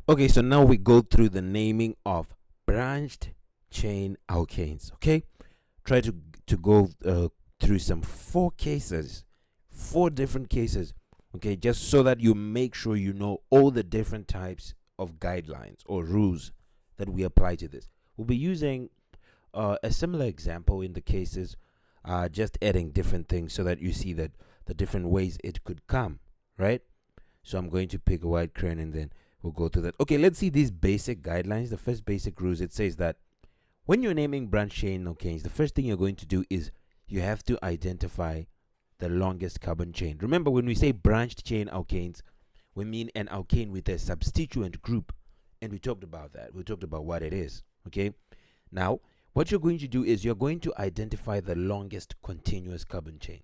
Okay, so now we go through the naming of branched chain alkanes. Okay, try to go through some four different cases. Okay, just so that you make sure you know all the different types of guidelines or rules that we apply to this. We'll be using a similar example in the cases, just adding different things so that you see that the different ways it could come, right? So I'm going to pick a white crayon and then we'll go through that. Okay, let's see these basic guidelines. The first basic rules, it says that when you're naming branch chain alkanes, the first thing you're going to do is you have to identify the longest carbon chain. Remember, when we say branched chain alkanes, we mean an alkane with a substituent group. And we talked about that. We talked about what it is. Okay. Now, what you're going to do is you're going to identify the longest continuous carbon chain,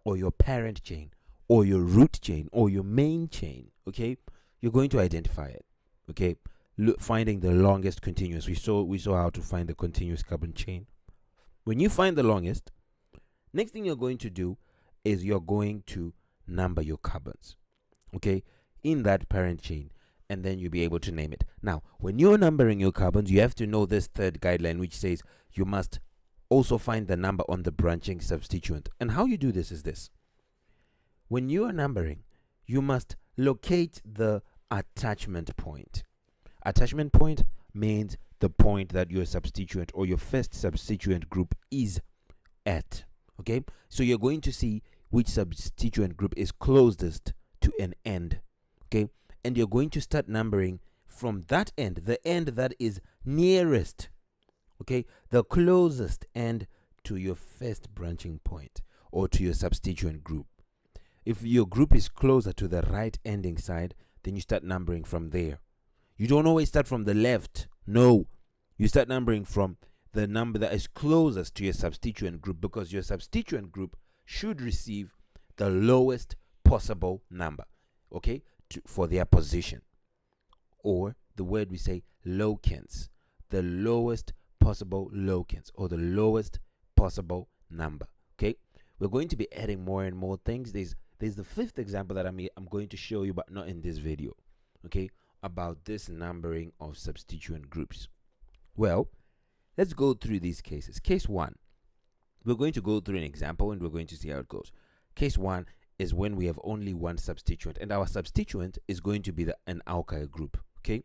or your parent chain, or your root chain, or your main chain. Okay. You're going to identify it. Okay. Finding the longest continuous. We saw how to find the continuous carbon chain. When you find the longest, next thing you're going to do is you're going to number your carbons, okay, in that parent chain, and then you'll be able to name it. Now, when you're numbering your carbons, you have to know this third guideline, which says you must also find the number on the branching substituent. And how you do this is this: when you are numbering, you must locate the attachment point. Attachment point means the point that your substituent or your first substituent group is at. Okay, so you're going to see which substituent group is closest to an end. Okay, and you're going to start numbering from that end, the end that is nearest, okay, the closest end to your first branching point or to your substituent group. If your group is closer to the right ending side, then you start numbering from there. You don't always start from the left. No, you start numbering from the number that is closest to your substituent group, because your substituent group should receive the lowest possible number, okay, for their position. Or the word we say locants, the lowest possible locants, or the lowest possible number. Okay, we're going to be adding more and more things. There's the fifth example that I'm going to show you, but not in this video. Okay, about this numbering of substituent groups. Well, let's go through these cases. Case 1, we're going to go through an example and we're going to see how it goes. Case 1 is when we have only one substituent, and our substituent is going to be an alkyl group. Okay,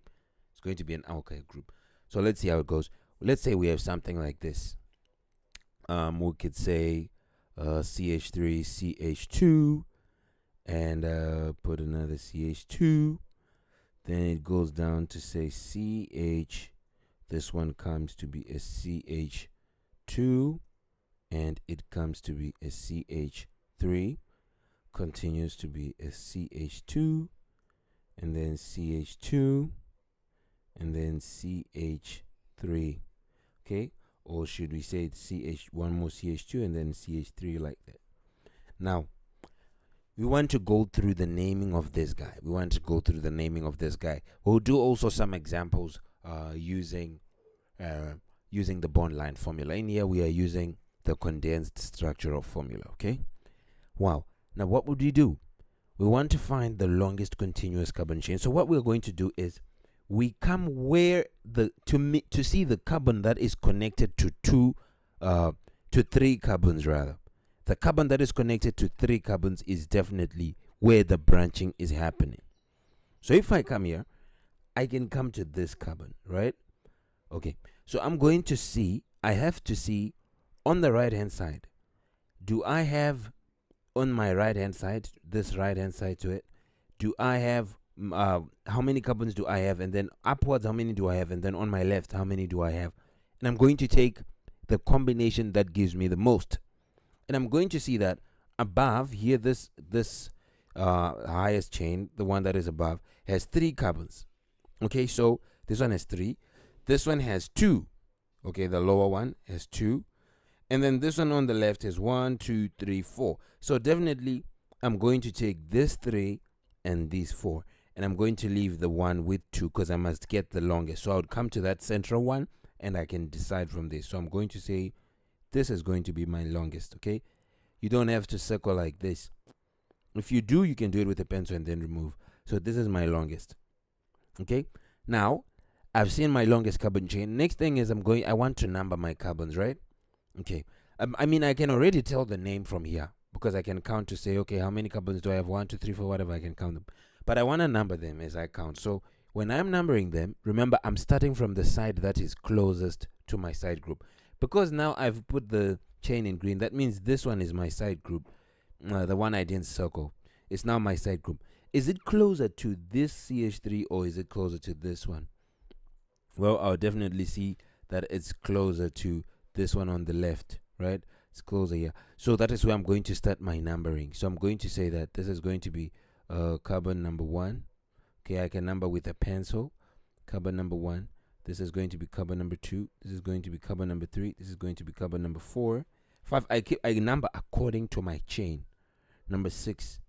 it's going to be an alkyl group. So let's see how it goes. Let's say we have something like this. We could say CH3 CH2 and put another CH2. Then it goes down to say CH. This one comes to be a CH2, and it comes to be a CH3, continues to be a CH2, and then CH2, and then CH3. Okay, or should we say one more CH2 and then CH3, like that. Now, we want to go through the naming of this guy. We'll do also some examples using the bond line formula. In here, we are using the condensed structural formula. Okay. Wow. Now, what would we do? We want to find the longest continuous carbon chain. So what we're going to do is we come where to see the carbon that is connected to 3 carbons rather. The carbon that is connected to 3 carbons is definitely where the branching is happening. So if I come here, I can come to this carbon, right? Okay, so I'm going to see, I have to see on the right hand side, do I have on my right hand side, this right hand side to it, do I have how many carbons do I have, and then upwards how many do I have, and then on my left how many do I have? And I'm going to take the combination that gives me the most. And I'm going to see that above here, this highest chain, the one that is above, has 3 carbons. Okay, so this one has 3. This one has 2. Okay, the lower one has 2. And then this one on the left has 1, 2, 3, 4. So definitely I'm going to take this 3 and these 4. And I'm going to leave the one with 2 because I must get the longest. So I would come to that central one and I can decide from this. So I'm going to say this is going to be my longest. Okay, you don't have to circle like this. If you do, you can do it with a pencil and then remove. So this is my longest. Okay, Now, I've seen my longest carbon chain. Next thing is I want to number my carbons, right? Okay. I mean, I can already tell the name from here because I can count to say, okay, how many carbons do I have? 1, 2, 3, 4, whatever. I can count them. But I want to number them as I count. So when I'm numbering them, remember, I'm starting from the side that is closest to my side group. Because now I've put the chain in green, that means this one is my side group. The one I didn't circle. It's now my side group. Is it closer to this CH3 or is it closer to this one? Well, I'll definitely see that it's closer to this one on the left, right? It's closer here. So that is where I'm going to start my numbering. So I'm going to say that this is going to be carbon number 1. Okay, I can number with a pencil. Carbon number 1. This is going to be carbon number 2. This is going to be carbon number 3. This is going to be carbon number 4. 5. I number according to my chain. Number 6,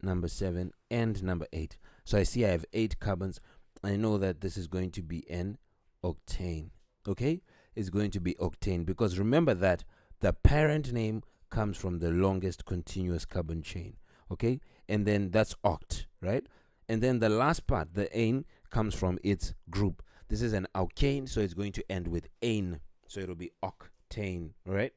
number 7, and number 8. So I see I have 8 carbons. I know that this is going to be an octane. Okay, it's going to be octane because remember that the parent name comes from the longest continuous carbon chain. Okay, and then that's oct, right? And then the last part, the ane, comes from its group. This is an alkane, so it's going to end with ane, so it'll be octane. Right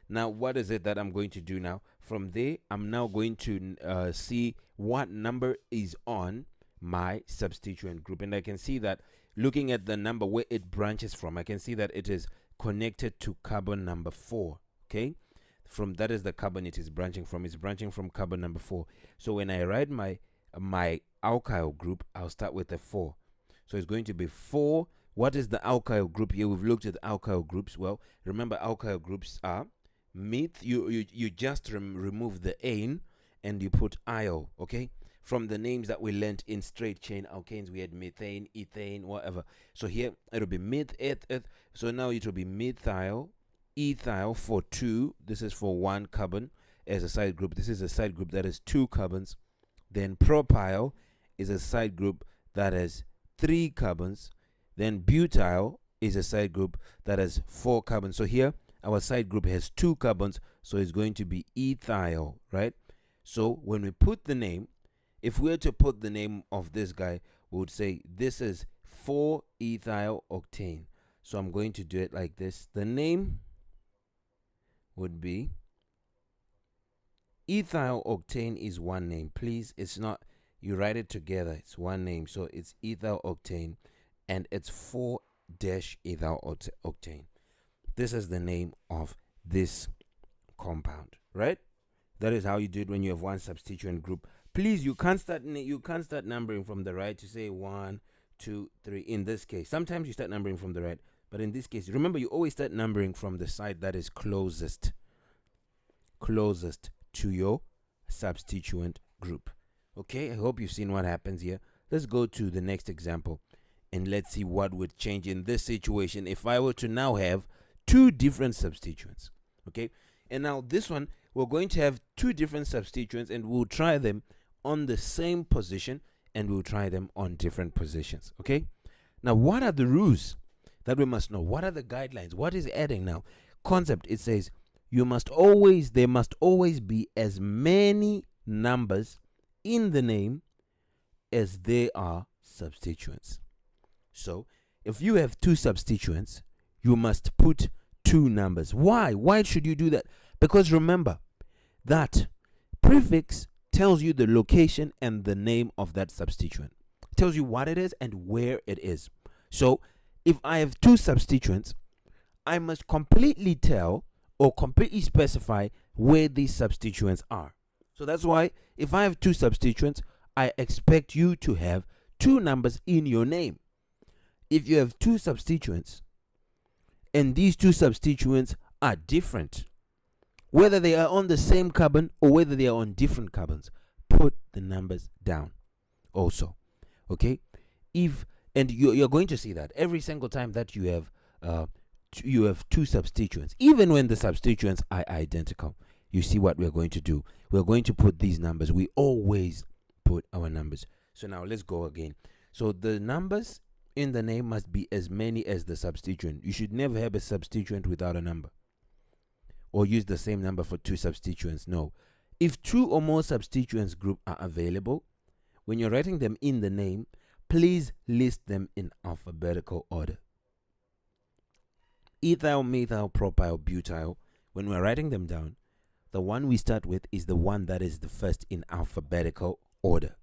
now, what is it that I'm going to do now? From there, I'm now going to see what number is on my substituent group, and I can see that looking at the number where it branches from, I can see that it is connected to carbon number 4. Okay, from that is the carbon it is branching from. It's branching from carbon number 4. So when I write my alkyl group, I'll start with a 4. So it's going to be 4. What is the alkyl group here? We've looked at alkyl groups. Well, remember alkyl groups are meth. You just remove the ane and you put io. Okay, from the names that we learned in straight chain alkanes, we had methane, ethane, whatever. So here it'll be meth, eth. So now it will be methyl, ethyl for 2. This is for 1 carbon as a side group. This is a side group that has 2 carbons. Then propyl is a side group that has 3 carbons. Then butyl is a side group that has 4 carbons. So here our side group has 2 carbons, so it's going to be ethyl, right? So when we put the name, if we were to put the name of this guy, we would say this is 4-ethyl octane. So I'm going to do it like this. The name would be ethyl octane is one name. Please, it's not, you write it together. It's one name. So it's ethyl octane and it's 4-ethyl octane. This is the name of this compound, right? That is how you do it when you have one substituent group. Please, you can't start numbering from the right to say 1, 2, 3. In this case, sometimes you start numbering from the right, but in this case, remember, you always start numbering from the side that is closest to your substituent group. Okay, I hope you've seen what happens here. Let's go to the next example and let's see what would change in this situation if I were to now have 2 different substituents. Okay, and now this one, we're going to have 2 different substituents and we'll try them on the same position and we'll try them on different positions. Okay, now what are the rules that we must know? What are the guidelines? What is adding now? Concept, it says there must always be as many numbers in the name as there are substituents. So if you have 2 substituents, you must put 2 numbers. Why should you do that? Because remember that prefix tells you the location and the name of that substituent. It tells you what it is and where it is. So if I have 2 substituents, I must completely tell or completely specify where these substituents are. So that's why if I have 2 substituents, I expect you to have 2 numbers in your name. If you have 2 substituents and these 2 substituents are different, whether they are on the same carbon or whether they are on different carbons, put the numbers down also. Okay, and you're going to see that every single time that you have 2 substituents, even when the substituents are identical, you see what we're going to do. We're going to put these numbers. We always put our numbers. So now let's go again. So the numbers in the name must be as many as the substituent. You should never have a substituent without a number, or use the same number for 2 substituents. No. If 2 or more substituents group are available, when you're writing them in the name, please list them in alphabetical order. Ethyl, methyl, propyl, butyl, when we're writing them down, the one we start with is the one that is the first in alphabetical order.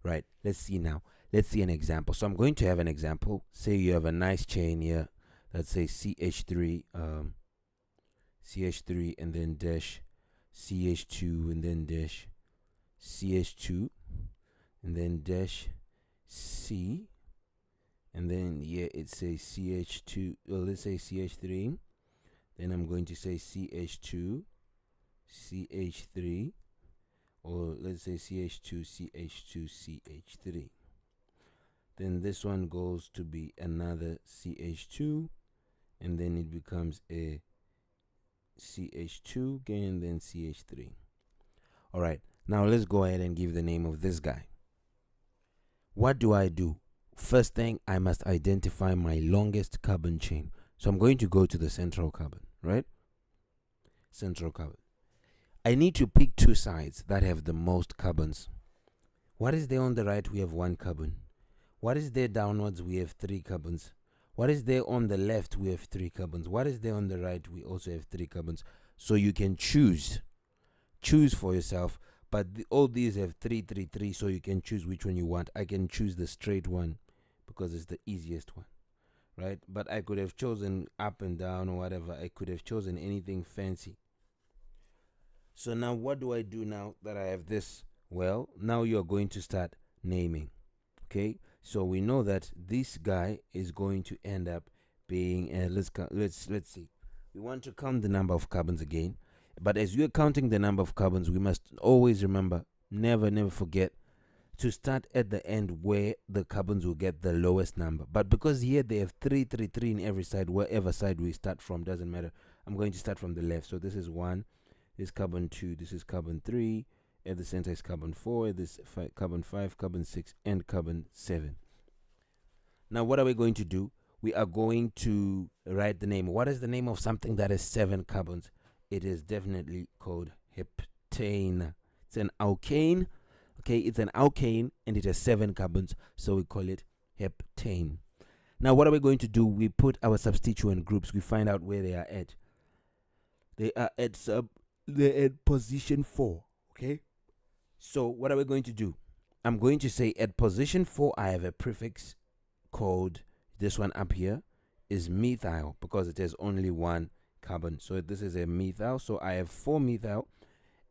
Right, let's see now. Let's see an example. So I'm going to have an example. Say you have a nice chain here that says CH3, CH3, and then dash CH2, and then dash CH2, and then dash C, and then here it says CH2, let's say CH3, then I'm going to say CH2, CH3, or let's say CH2, CH2, CH3. Then this one goes to be another CH2, and then it becomes a CH2 again, then CH3. All right, now let's go ahead and give the name of this guy. What do? First thing, I must identify my longest carbon chain. So I'm going to go to the central carbon, right? Central carbon. I need to pick two sides that have the most carbons. What is there on the right? We have 1 carbon. What is there downwards? We have 3 carbons. What is there on the left? We have 3 carbons. What is there on the right? We also have 3 carbons. So you can choose for yourself. But all these have 3, 3, 3, so you can choose which one you want. I can choose the straight one because it's the easiest one, right? But I could have chosen up and down or whatever. I could have chosen anything fancy. So now what do I do now that I have this? Well, now you're going to start naming, okay? So we know that this guy is going to end up being, let's see. We want to count the number of carbons again. But as you're counting the number of carbons, we must always remember, never forget to start at the end where the carbons will get the lowest number. But because here they have 3, 3, 3 in every side, wherever side we start from, doesn't matter. I'm going to start from the left. So this is 1, this is carbon 2, this is carbon 3, at the center is carbon 4, this is carbon 5, carbon 6, and carbon 7. Now what are we going to do? We are going to write the name. What is the name of something that has 7 carbons? It is definitely called heptane. It's an alkane. Okay, it's an alkane and it has 7 carbons, so we call it heptane. Now, what are we going to do? We put our substituent groups. We find out where they are at. They're at position 4. Okay. So what are we going to do? I'm going to say at position 4, I have a prefix called, this one up here is methyl because it has only 1 carbon. So this is a methyl. So I have 4 methyl.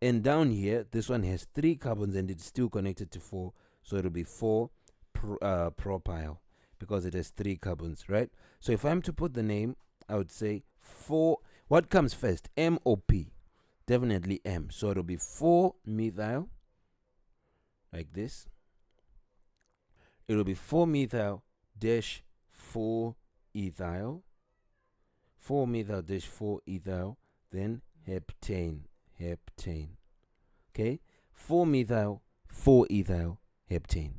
And down here, this one has 3 carbons and it's still connected to 4. So it'll be 4 propyl because it has 3 carbons, right? So if I'm to put the name, I would say 4. What comes first, M or P? Definitely M. So it'll be 4 methyl, like this. It'll be 4 methyl dash 4 ethyl. 4 methyl dash 4 ethyl, then heptane. Okay, 4 methyl, 4 ethyl, heptane.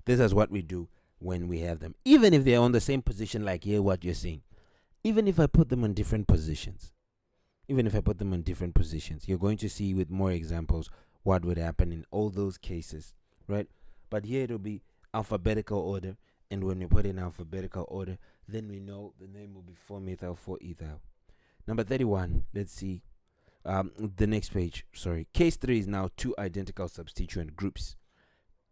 This is what we do when we have them, even if they're on the same position, like here what you're seeing. Even if I put them on different positions, you're going to see with more examples what would happen in all those cases, right? But here it'll be alphabetical order, and when we put in alphabetical order, then we know the name will be 4 methyl, 4 ethyl. Number 31, let's see the next page. Sorry, case 3 is now 2 identical substituent groups.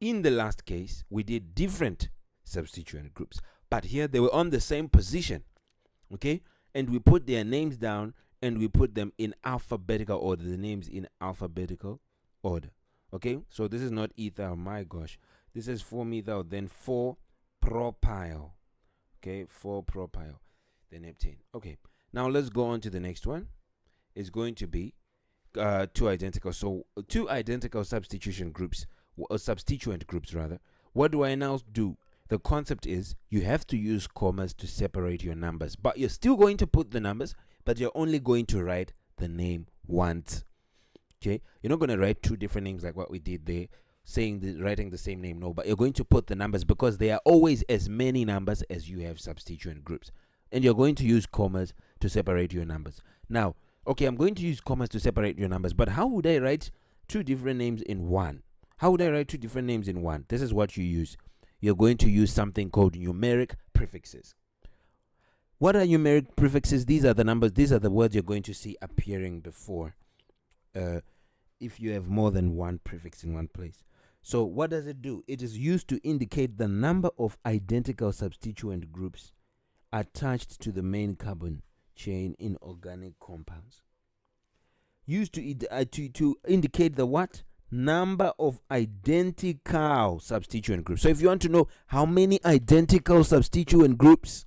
In the last case, we did different substituent groups, but here they were on the same position, okay? And we put their names down and we put them in alphabetical order, the names in alphabetical order, okay? So this is not ethyl, my gosh. This is 4 methyl, then 4 propyl, okay? 4 propyl, then heptane. Okay, now let's go on to the next one. It's going to be 2 identical. So 2 identical substitution groups, or substituent groups rather. What do I now do? The concept is you have to use commas to separate your numbers, but you're still going to put the numbers, but you're only going to write the name once. Okay, you're not going to write 2 different names like what we did there, writing the same name. No, but you're going to put the numbers because there are always as many numbers as you have substituent groups, and you're going to use commas to separate your numbers. Now, okay, I'm going to use commas to separate your numbers, but how would I write 2 different names in one? How would I write 2 different names in one? This is what you use. you're going to use something called numeric prefixes. What are numeric prefixes? These are the numbers, these are the words you're going to see appearing before if you have more than one prefix in one place. So what does it do? It is used to indicate the number of identical substituent groups attached to the main carbon chain in organic compounds. Used to indicate the what? Number of identical substituent groups. So if you want to know how many identical substituent groups,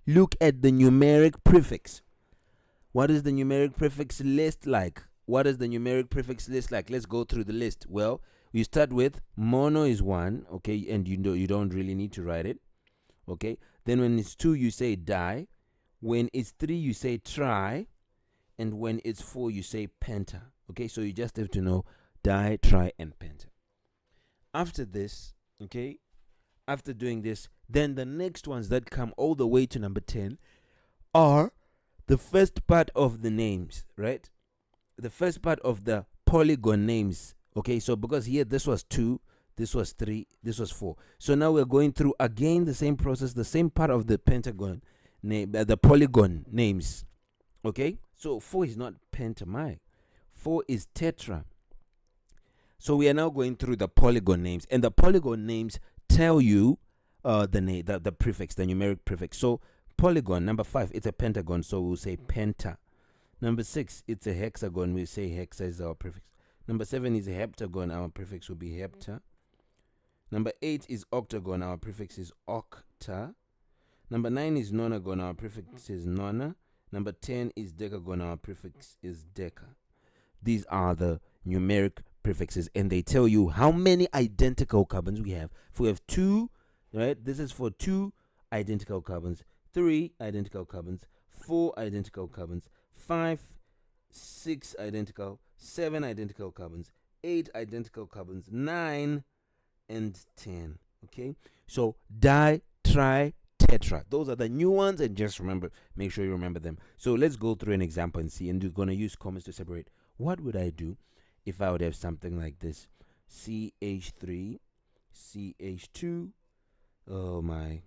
look at the numeric prefix. What is the numeric prefix list like? What is the numeric prefix list like? Let's go through the list. Well, we start with mono is 1, okay, and you don't really need to write it, okay. Then when it's 2, you say di. When it's 3, you say tri. And when it's 4, you say penta. Okay, so you just have to know di, tri, and penta. After this, okay, after doing this, then the next ones that come all the way to number 10 are the first part of the names, right? The first part of the polygon names. Okay, so because here this was 2, this was 3, this was 4. So now we're going through again the same process, the same part of the pentagon name, the polygon names. Okay, so 4 is not pentamai, 4 is tetra. So we are now going through the polygon names, and the polygon names tell you the name, the prefix, the numeric prefix. So polygon number 5, it's a pentagon, so we'll say penta. Number 6, it's a hexagon, we say hexa is our prefix. Number 7 is a heptagon, our prefix will be hepta. Number 8 is octagon, our prefix is octa. Number 9 is nonagon, our prefix is nona. Number 10 is decagon, our prefix is deca. These are the numeric prefixes, and they tell you how many identical carbons we have. If we have 2, right, this is for 2 identical carbons, 3 identical carbons, 4 identical carbons, 5, 6 identical, 7 identical carbons, 8 identical carbons, 9, and 10. Okay, so di, tri, tetra. Those are the new ones, and just remember, make sure you remember them. So let's go through an example and see, and we're going to use commas to separate. What would I do if I would have something like this? CH3, CH2, oh my,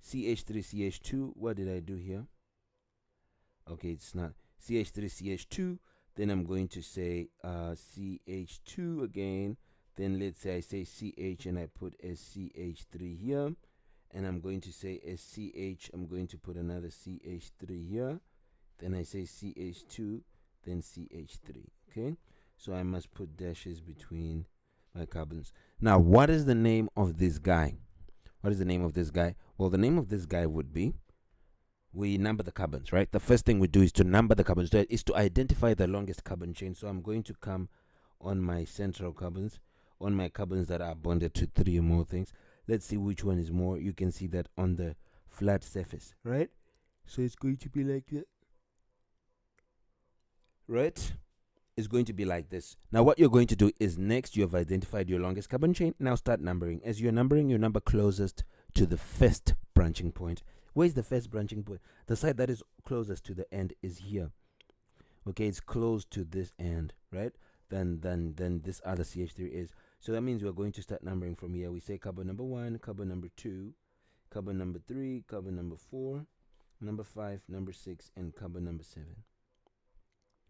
CH3, CH2, what did I do here? Okay, it's not CH3, CH2, then I'm going to say CH2 again, then let's say I say CH and I put SCH3 here, and I'm going to say SCH, I'm going to put another CH3 here, then I say CH2, then CH3, okay? So I must put dashes between my carbons. Now, what is the name of this guy? What is the name of this guy? Well, the name of this guy would be, we number the carbons, right? The first thing we do is to number the carbons, is to identify the longest carbon chain. So I'm going to come on my central carbons, on my carbons that are bonded to 3 or more things. Let's see which one is more. You can see that on the flat surface, right? So it's going to be like that, right? It's going to be like this. Now what you're going to do is, next you have identified your longest carbon chain. Now start numbering. As you're numbering, your number closest to the first branching point. Where's the first branching point? The side that is closest to the end is here. Okay, it's close to this end, right? Then this other CH3 is. So that means we're going to start numbering from here. We say carbon number 1, carbon number 2, carbon number 3, carbon number 4, number 5, number 6, and carbon number 7.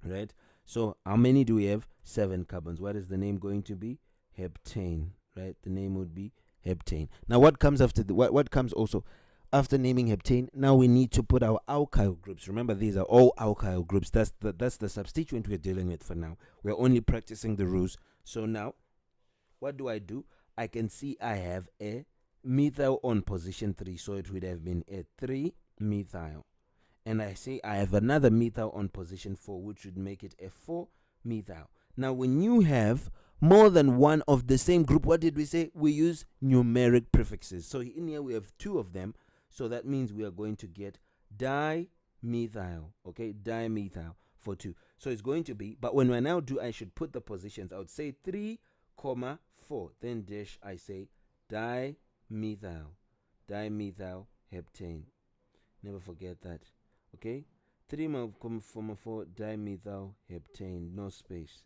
Right? So how many do we have? 7 carbons. What is the name going to be? Heptane. Right? The name would be heptane. Now what comes after what comes also after naming heptane? Now we need to put our alkyl groups. Remember, these are all alkyl groups. That's the substituent we're dealing with for now. We're only practicing the rules. So now what do? I can see I have a methyl on position 3, so it would have been a 3 methyl. And I say I have another methyl on position 4, which would make it a 4 methyl. Now when you have more than one of the same group, what did we say? We use numeric prefixes. So in here we have 2 of them, so that means we are going to get dimethyl. Okay, dimethyl for 2. So it's going to be, but when I now do, I should put the positions. I would say 3, 4, then dash, I say dimethyl heptane. Never forget that. Okay, 3, 4 dimethyl heptane, no space,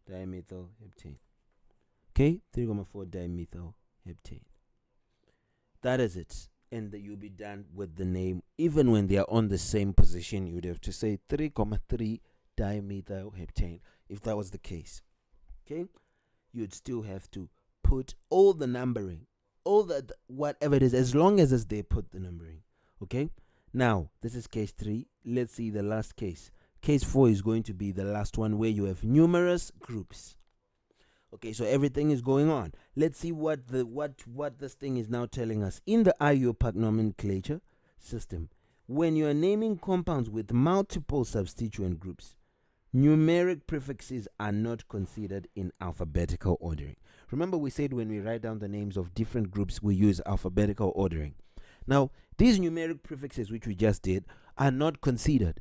dimethyl heptane. Okay, 3, 4 dimethyl heptane. That is it. And you'll be done with the name. Even when they are on the same position, you would have to say 3,3 dimethylheptane if that was the case. Okay? You'd still have to put all the numbering, all the whatever it is, as long as they put the numbering. Okay? Now, this is case 3. Let's see the last case. Case 4 is going to be the last one where you have numerous groups. Okay, so everything is going on. Let's see what this thing is now telling us. In the IUPAC nomenclature system, when you are naming compounds with multiple substituent groups, numeric prefixes are not considered in alphabetical ordering. Remember, we said when we write down the names of different groups, we use alphabetical ordering. Now, these numeric prefixes, which we just did, are not considered.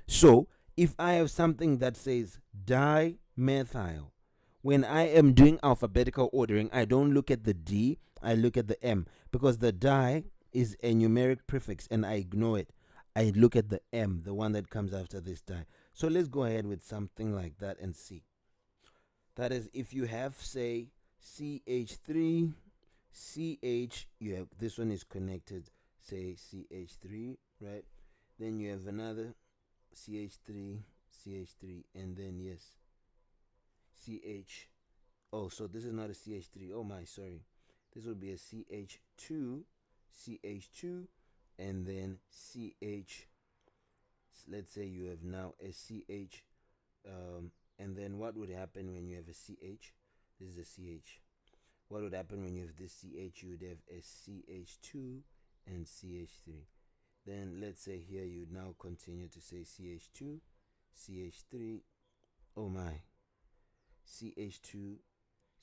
So, if I have something that says dimethyl, when I am doing alphabetical ordering, I don't look at the D, I look at the M, because the di is a numeric prefix and I ignore it. I look at the M, the one that comes after this di. So let's go ahead with something like that and see. That is, if you have, say, CH3, CH, you have, this one is connected, say CH3, right? Then you have another CH3, CH3, and then yes, CH. Oh, so this is not a CH3. Oh my, sorry. This would be a CH2, CH2, and then CH. Let's say you have now a CH, and then what would happen when you have a CH? This is a CH. What would happen when you have this CH? You would have a CH2 and CH3. Then let's say here you now continue to say CH2, CH3. Oh my. CH2,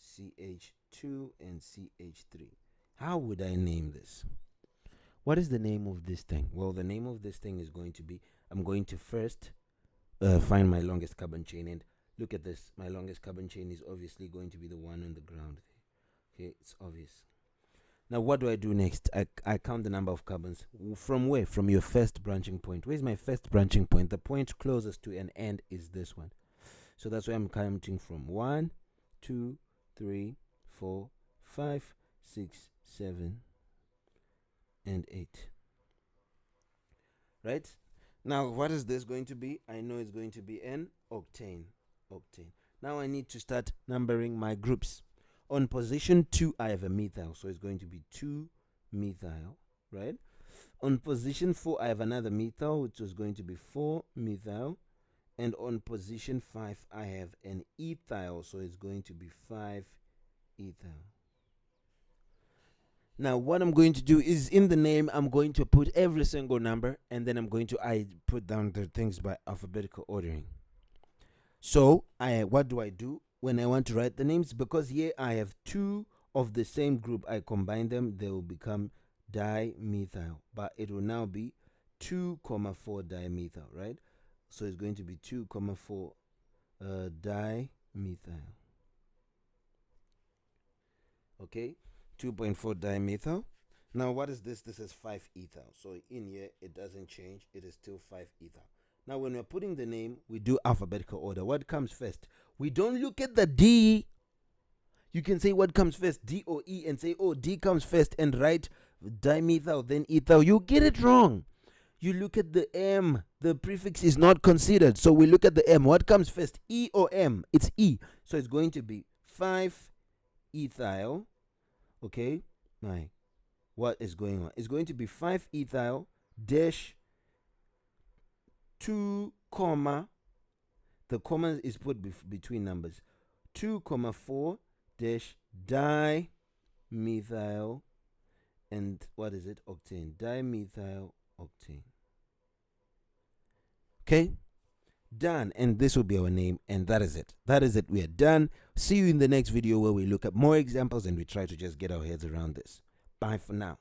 CH2, and CH3. How would I name this? What is the name of this thing? Well, the name of this thing is going to be, I'm going to first find my longest carbon chain, and look at this. My longest carbon chain is obviously going to be the one on the ground. Okay, it's obvious. Now, what do I do next? I count the number of carbons. From where? From your first branching point. Where's my first branching point? The point closest to an end is this one. So that's where I'm counting from. 1, 2, 3, 4, 5, 6, 7, and 8. Right? Now, what is this going to be? I know it's going to be an octane. Now I need to start numbering my groups. On position 2, I have a methyl. So it's going to be 2 methyl. Right? On position 4, I have another methyl, which is going to be 4 methyl. And on position 5, I have an ethyl, so it's going to be 5 ethyl. Now, what I'm going to do is, in the name, I'm going to put every single number, and then I'm going to put down the things by alphabetical ordering. So, what do I do when I want to write the names? Because here I have 2 of the same group, I combine them, they will become dimethyl. But it will now be 2,4 dimethyl, right? So it's going to be 2,4 dimethyl. Okay, 2.4 dimethyl. Now what is this? This is 5 ethyl. So in here it doesn't change. It is still 5 ethyl. Now when we're putting the name, we do alphabetical order. What comes first? We don't look at the D. You can say what comes first, D or E, and say, oh, D comes first, and write dimethyl, then ethyl. You get it wrong. You look at the M. The prefix is not considered. So we look at the M. What comes first, E or M? It's E. So it's going to be 5 ethyl. Okay. What is going on? It's going to be 5 ethyl dash 2 comma. The comma is put between numbers. 2,4 dash dimethyl. And what is it? Octane. Dimethyl octane. Okay, done. And this will be our name, and that is it. We are done. See you in the next video where we look at more examples and we try to just get our heads around this. Bye for now.